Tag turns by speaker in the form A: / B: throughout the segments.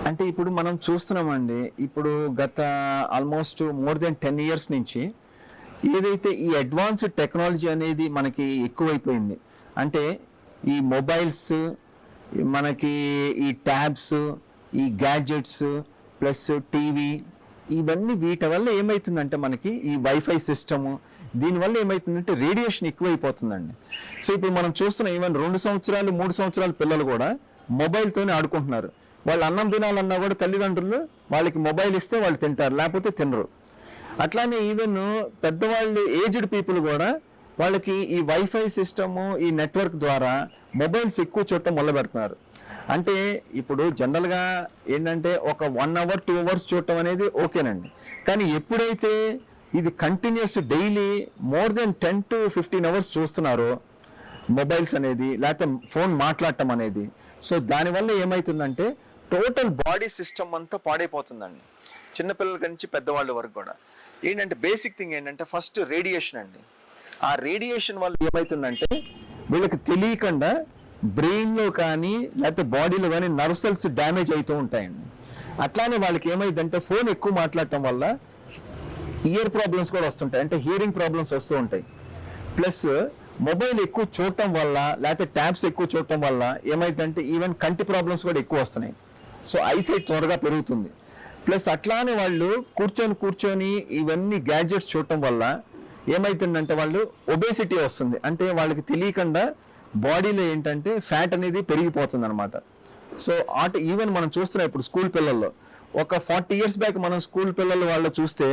A: అంటే ఇప్పుడు మనం చూస్తున్నామండి. ఇప్పుడు గత ఆల్మోస్ట్ మోర్ దెన్ 10 ఇయర్స్ నుంచి ఏదైతే ఈ అడ్వాన్స్డ్ టెక్నాలజీ అనేది మనకి ఎక్కువైపోయింది. అంటే ఈ మొబైల్స్, మనకి ఈ ట్యాబ్స్, ఈ గ్యాడ్జెట్స్ ప్లస్ టీవీ, ఇవన్నీ వీటి వల్ల ఏమవుతుందంటే మనకి ఈ వైఫై సిస్టము, దీనివల్ల ఏమవుతుందంటే రేడియేషన్ ఎక్కువైపోతుందండి. సో ఇప్పుడు మనం చూస్తున్నాం, ఈవెన్ 2 సంవత్సరాలు 3 సంవత్సరాల పిల్లలు కూడా మొబైల్తోనే ఆడుకుంటున్నారు. వాళ్ళు అన్నం తినాలన్నా కూడా తల్లిదండ్రులు వాళ్ళకి మొబైల్ ఇస్తే వాళ్ళు తింటారు, లేకపోతే తినరు. అట్లానే ఈవెన్ పెద్దవాళ్ళు, ఏజ్డ్ పీపుల్ కూడా వాళ్ళకి ఈ వైఫై సిస్టము, ఈ నెట్వర్క్ ద్వారా మొబైల్స్ ఎక్కువ చూడటం మొదలు పెడుతున్నారు. అంటే ఇప్పుడు జనరల్గా ఏంటంటే ఒక 1 అవర్ 2 అవర్స్ చూడటం అనేది ఓకేనండి. కానీ ఎప్పుడైతే ఇది continuous daily more than 10 to 15 hours చూస్తున్నారో మొబైల్స్ అనేది, లేకపోతే ఫోన్ మాట్లాడటం అనేది, సో దానివల్ల ఏమవుతుందంటే టోటల్ బాడీ సిస్టమ్ అంతా పాడైపోతుందండి. చిన్నపిల్లల నుంచి పెద్దవాళ్ళ వరకు కూడా. ఏంటంటే బేసిక్ థింగ్ ఏంటంటే ఫస్ట్ రేడియేషన్ అండి. ఆ రేడియేషన్ వల్ల ఏమవుతుందంటే వీళ్ళకి తెలియకుండా బ్రెయిన్లో కానీ లేకపోతే బాడీలో కానీ నర్వ్ సెల్స్ డ్యామేజ్ అవుతూ ఉంటాయండి. అట్లానే వాళ్ళకి ఏమైందంటే ఫోన్ ఎక్కువ మాట్లాడటం వల్ల ఇయర్ ప్రాబ్లమ్స్ కూడా వస్తుంటాయి, అంటే హియరింగ్ ప్రాబ్లమ్స్ వస్తూ ఉంటాయి. ప్లస్ మొబైల్ ఎక్కువ చూడటం వల్ల లేకపోతే ట్యాబ్స్ ఎక్కువ చూడటం వల్ల ఏమైందంటే ఈవెన్ కంటి ప్రాబ్లమ్స్ కూడా ఎక్కువ వస్తున్నాయి. సో ఐసైట్ త్వరగా పెరుగుతుంది. ప్లస్ అట్లానే వాళ్ళు కూర్చొని ఇవన్నీ గ్యాడ్జెట్స్ చూడటం వల్ల ఏమైతుందంటే వాళ్ళు ఒబేసిటీ వస్తుంది. అంటే వాళ్ళకి తెలియకుండా బాడీలో ఏంటంటే ఫ్యాట్ అనేది పెరిగిపోతుంది అనమాట. సో ఈవెన్ మనం చూస్తున్నాం ఇప్పుడు స్కూల్ పిల్లల్లో, ఒక 40 years బ్యాక్ మనం స్కూల్ పిల్లలు వాళ్ళు చూస్తే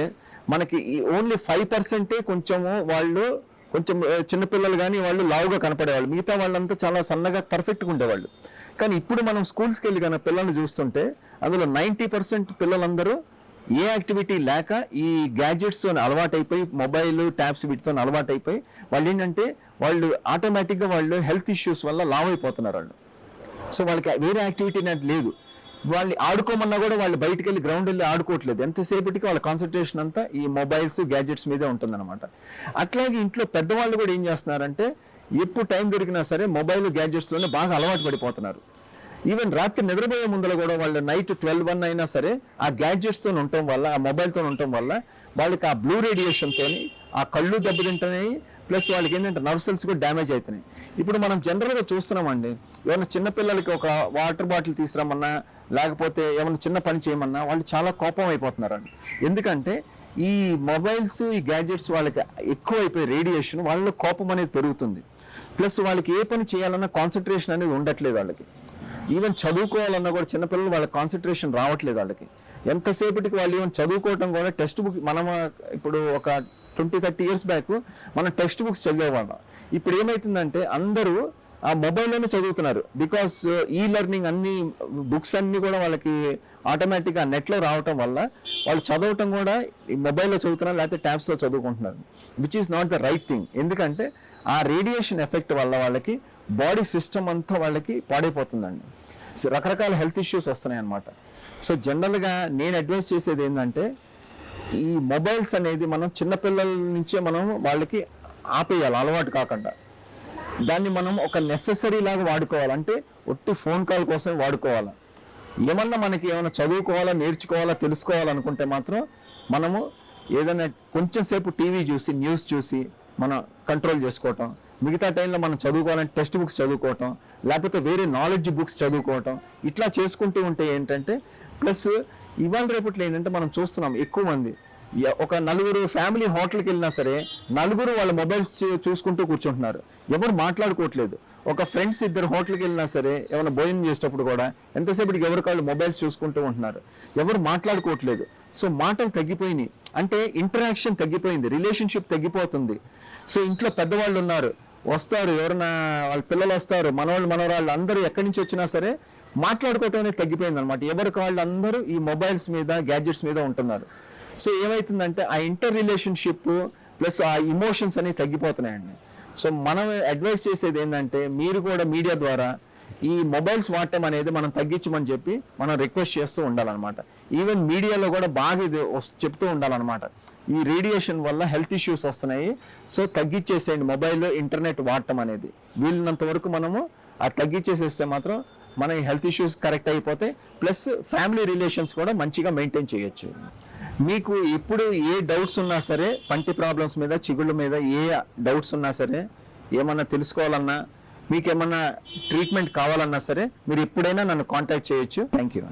A: మనకి ఓన్లీ 5% కొంచెము వాళ్ళు కొంచెం చిన్నపిల్లలు కానీ వాళ్ళు లావుగా కనపడేవాళ్ళు, మిగతా వాళ్ళంతా చాలా సన్నగా పర్ఫెక్ట్గా ఉండేవాళ్ళు. కానీ ఇప్పుడు మనం స్కూల్స్కి వెళ్ళి కానీ పిల్లల్ని చూస్తుంటే అందులో 90% పిల్లలందరూ ఏ యాక్టివిటీ లేక ఈ గ్యాడ్జెట్స్తో అలవాటైపోయి, మొబైల్ ట్యాబ్స్ వీటితో అలవాటైపోయి వాళ్ళు ఏంటంటే వాళ్ళు ఆటోమేటిక్గా వాళ్ళు హెల్త్ ఇష్యూస్ వల్ల లావ్ అయిపోతున్నారు వాళ్ళు. సో వాళ్ళకి వేరే యాక్టివిటీ అనేది లేదు. వాళ్ళు ఆడుకోమన్నా కూడా వాళ్ళు బయటకు వెళ్ళి గ్రౌండ్ వెళ్ళి ఆడుకోవట్లేదు. ఎంతసేపటికి వాళ్ళ కాన్సన్ట్రేషన్ అంతా ఈ మొబైల్స్ గ్యాడ్జెట్స్ మీదే ఉంటుందన్నమాట. అట్లాగే ఇంట్లో పెద్దవాళ్ళు కూడా ఏం చేస్తున్నారంటే ఎప్పుడు టైం దొరికినా సరే మొబైల్ గ్యాడ్జెట్స్లోనే బాగా అలవాటు పడిపోతున్నారు. ఈవెన్ రాత్రి నిద్రపోయే ముందర కూడా వాళ్ళు నైట్ 12-1 అయినా సరే ఆ గ్యాడ్జెట్స్తో ఉండటం వల్ల, ఆ మొబైల్తో ఉండటం వల్ల వాళ్ళకి ఆ బ్లూ రేడియేషన్తో ఆ కళ్ళు దెబ్బతింటున్నాయి. ప్లస్ వాళ్ళకి ఏంటంటే నర్వ్ సెల్స్ కూడా డ్యామేజ్ అవుతున్నాయి. ఇప్పుడు మనం జనరల్గా చూస్తున్నామండి, ఏమైనా చిన్నపిల్లలకి ఒక వాటర్ బాటిల్ తీసుకురమ్మన్నా లేకపోతే ఏమైనా చిన్న పని చేయమన్నా వాళ్ళు చాలా కోపం అయిపోతున్నారండి. ఎందుకంటే ఈ మొబైల్స్, ఈ గ్యాడ్జెట్స్ వాళ్ళకి ఎక్కువ అయిపోయి రేడియేషన్ వాళ్ళలో కోపం అనేది పెరుగుతుంది. ప్లస్ వాళ్ళకి ఏ పని చేయాలన్నా కాన్సన్ట్రేషన్ అనేది ఉండట్లేదు వాళ్ళకి. ఈవెన్ చదువుకోవాలన్నా కూడా చిన్నపిల్లలు వాళ్ళ కాన్సన్ట్రేషన్ రావట్లేదు వాళ్ళకి. ఎంతసేపటికి వాళ్ళు ఈవెన్ చదువుకోవటం కూడా టెక్స్ట్ బుక్, మనం ఇప్పుడు ఒక 20-30 years బ్యాక్ మనం టెక్స్ట్ బుక్స్ చదివేవాళ్ళం. ఇప్పుడు ఏమవుతుందంటే అందరూ ఆ మొబైల్లోనే చదువుతున్నారు. బికాస్ ఈ లెర్నింగ్ అన్ని బుక్స్ అన్ని కూడా వాళ్ళకి ఆటోమేటిక్గా నెట్లో రావటం వల్ల వాళ్ళు చదవటం కూడా ఈ మొబైల్లో చదువుతున్నారు, లేకపోతే ట్యాబ్స్లో చదువుకుంటున్నారు. Which is not the right thing. ఎందుకంటే ఆ రేడియేషన్ ఎఫెక్ట్ వల్ల వాళ్ళకి బాడీ సిస్టమ్ అంతా వాళ్ళకి పాడైపోతుందండి. రకరకాల హెల్త్ ఇష్యూస్ వస్తున్నాయి అన్నమాట. సో జనరల్గా నేను అడ్వైస్ చేసేది ఏంటంటే ఈ మొబైల్స్ అనేది మనం చిన్నపిల్లల నుంచే మనం వాళ్ళకి ఆపేయాలి, అలవాటు కాకుండా. దాన్ని మనం ఒక నెసెసరీ లాగా వాడుకోవాలంటే ఒట్టి ఫోన్ కాల్ కోసం వాడుకోవాలి. ఏమన్నా మనకి ఏమైనా చదువుకోవాలా, నేర్చుకోవాలా, తెలుసుకోవాలనుకుంటే మాత్రం మనము ఏదైనా కొంచెం సేపు టీవీ చూసి, న్యూస్ చూసి మనం కంట్రోల్ చేసుకోవటం. మిగతా టైంలో మనం చదువుకోవాలంటే టెక్స్ట్ బుక్స్ చదువుకోవటం, లేకపోతే వేరే నాలెడ్జ్ బుక్స్ చదువుకోవటం, ఇట్లా చేసుకుంటూ ఉంటే ఏంటంటే ప్లస్ ఇవాళ రేపట్లో ఏంటంటే మనం చూస్తున్నాం ఎక్కువ మంది, ఒక 4 ఫ్యామిలీ హోటల్కి వెళ్ళినా సరే 4 వాళ్ళ మొబైల్స్ చూసుకుంటూ కూర్చుంటున్నారు, ఎవరు మాట్లాడుకోవట్లేదు. ఒక ఫ్రెండ్స్ 2 హోటల్కి వెళ్ళినా సరే ఏమైనా భోజనం చేసేటప్పుడు కూడా ఎంతసేపటికి ఎవరి కాళ్ళు మొబైల్స్ చూసుకుంటూ ఉంటున్నారు, ఎవరు మాట్లాడుకోవట్లేదు. సో మాటలు తగ్గిపోయినాయి, అంటే ఇంటరాక్షన్ తగ్గిపోయింది, రిలేషన్షిప్ తగ్గిపోతుంది. సో ఇంట్లో పెద్దవాళ్ళు ఉన్నారు, వస్తారు, ఎవరైనా వాళ్ళ పిల్లలు వస్తారు, మనవరాళ్ళు అందరూ ఎక్కడి నుంచి వచ్చినా సరే మాట్లాడుకోవటం అనేది తగ్గిపోయింది అనమాట. ఎవరికి వాళ్ళు అందరూ ఈ మొబైల్స్ మీద, గ్యాడ్జెట్స్ మీద ఉంటున్నారు. సో ఏమవుతుందంటే ఆ ఇంటర్ రిలేషన్షిప్ ప్లస్ ఆ ఇమోషన్స్ అనేవి తగ్గిపోతున్నాయండి. సో మనం అడ్వైస్ చేసేది ఏంటంటే మీరు కూడా మీడియా ద్వారా ఈ మొబైల్స్ వాడటం అనేది మనం తగ్గించమని చెప్పి మనం రిక్వెస్ట్ చేస్తూ ఉండాలన్నమాట. ఈవెన్ మీడియాలో కూడా బాగా ఇది చెప్తూ ఉండాలన్నమాట, ఈ రేడియేషన్ వల్ల హెల్త్ ఇష్యూస్ వస్తున్నాయి, సో తగ్గించేసేయండి మొబైల్లో ఇంటర్నెట్ వాడటం అనేది. వీళ్ళినంత వరకు మనము అది తగ్గించేసేస్తే మాత్రం మన హెల్త్ ఇష్యూస్ కరెక్ట్ అయిపోతే ప్లస్ ఫ్యామిలీ రిలేషన్స్ కూడా మంచిగా మెయింటైన్ చేయొచ్చు. మీకు ఇప్పుడు ఏ డౌట్స్ ఉన్నా సరే, పంటి ప్రాబ్లమ్స్ మీద, చిగుళ్ళ మీద ఏ డౌట్స్ ఉన్నా సరే, ఏమన్నా తెలుసుకోవాలన్నా, మీకు ఏమన్నా ట్రీట్మెంట్ కావాలన్నా సరే, మీరు ఎప్పుడైనా నన్ను కాంటాక్ట్ చేయొచ్చు. Thank you.